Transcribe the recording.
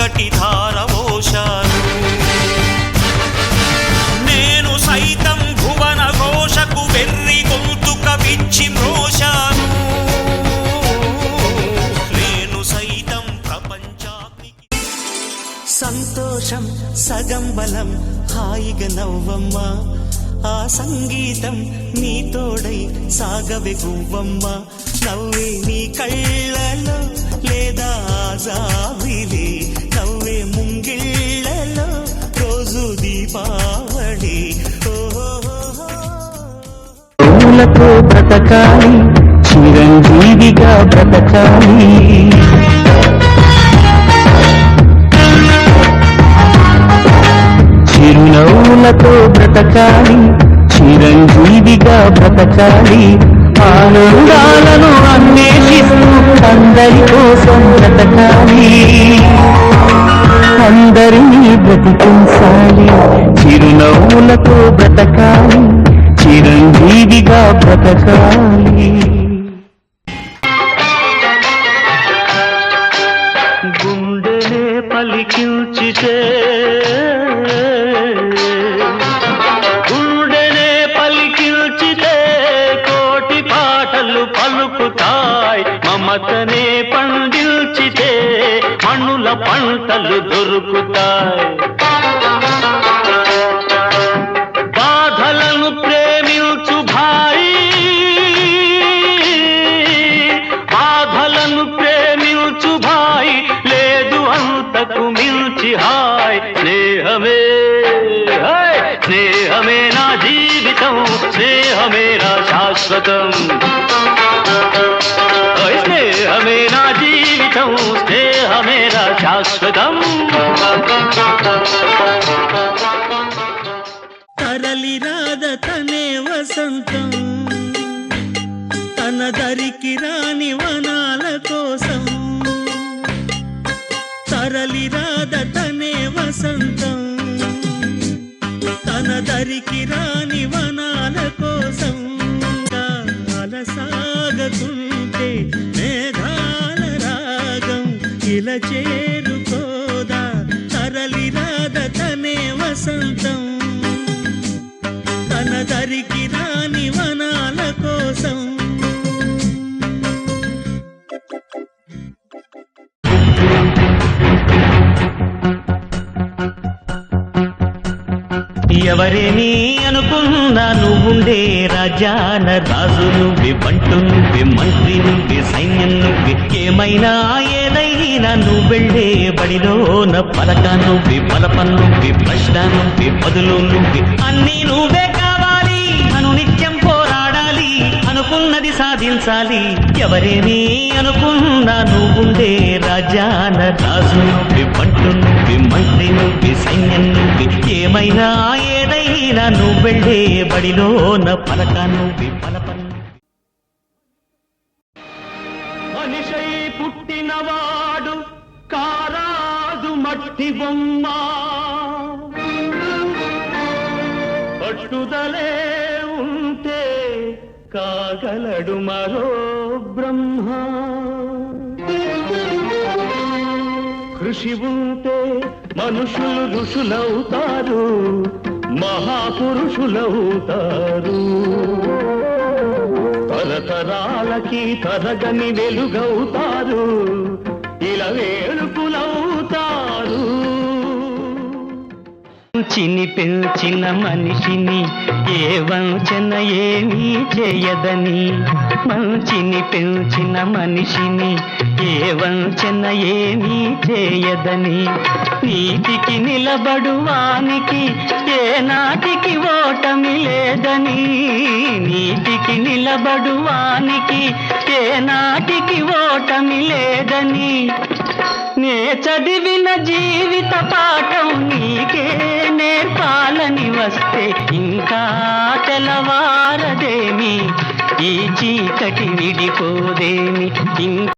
చక్కటి ధారవోశాను. నేను సైతం భువన ఘోషకు వెర్రి గొంతుక విచ్చి మ్రోశాను. నేను సైతం ప్రపంచానికి సంతోషం సగం బలం హాయిగా నవ్వమ్మ. ఆ సంగీతం నీ తోడై సాగవే గువ్వమ్మ. నవ్వే నీ కళ్ళలో లేదా జాబిలి, నవ్వే ముంగిళ్ళలో రోజు దీపావళి. పూలతో బ్రతకాలి, చిరంజీవిగా బ్రతకాలి. చిరునవ్వులతో బ్రతకాలి, చిరంజీవిగా బ్రతకాలి. ఆనందాలను అన్వేషిస్తూ అందరి కోసం బ్రతకాలి. అందరినీ బ్రతికించాలి, చిరునవ్వులతో బ్రతకాలి, చిరంజీవిగా బ్రతకాలి. గుండెనే పలికించితే కోటి పాటలు పలుకుతాయి. మమతనే పండిల్చితే మణుల పంటలు దొరుకుతాయి. బాధలను ప్రేమించు భాయి, బాధలను ప్రేమించు భాయి, లేదు అంతకు మించి హాయ్. స్నేహమే స్నేహమే నా జీవితం, స్నేహమే నా శాశ్వతం. స్నేహమే నా జీవితం, స్నేహమే నా శాశ్వతం. తరలి రాద తనే వసంతం, తన దరికి రాని వనాల కోసం. తరలి రాద తనే వసంతం, తన దరికి రాని వనాల కోసం. అలసాగకుంటే మేఘాల రాగం ఇలా చేరుకోదా. తరలి రాద తనే వసంతం, తన దరికి రాని వనాల కోసం. ఎవరేని అనుకున్నా నువ్వుండే రాజాన రాజు నువ్వే, బంటు నువ్వే, మంత్రి నువ్వే, సైన్యం నువ్వే. ఏమైనా ఏదైనా నువ్వెళ్ళే బడిలోన పలక నువ్వే, పలపం నువ్వే, ప్రశ్న నువ్వే, బదులు నువ్వే. అన్నీ నువ్వే కావాలి, అను నిత్యం పోరాడాలి, అనుకున్నది సాధించాలి. ఎవరేని అనుకున్నా నువ్వుండే రాజాన రాజు నువ్వే, బంటు నువ్వే, మంత్రి నువ్వే, సైన్యం నువ్వే. ఏమైనా ఏదైనా నువ్వెళ్ళే బడిలోన పలక నువ్వే, పలపం. మనిషై పుట్టినవాడు కారాదు మట్టి బొమ్మ, పట్టుదలే ఉంటే కాగలడు మరో బ్రహ్మ. కృషి ఉంటే మనుషులు ఋషులవుతారు, మహాపురుషులవుతారు. తరతరాలకి తరగని వెలుగవుతారు, ఇలా వేడుకులవుతారు. చిన్ని పెంచిన మనిషిని ఏ వంచన ఏమీ చేయదని, మంచిని పెంచిన మనిషిని ఏ వంచన ఏమీ చేయదని. నీతికి నిలబడువానికి ఏ నాటికి ఓటమి లేదని, నీతికి నిలబడువానికి ఏ నాటికి ఓటమి లేదని. నే చదివిన జీవిత పాఠం నీకే నేర్పాలని వస్తే ఇంకా తెలవారదేమి, ఈ చీకటి విడిపోదేమి.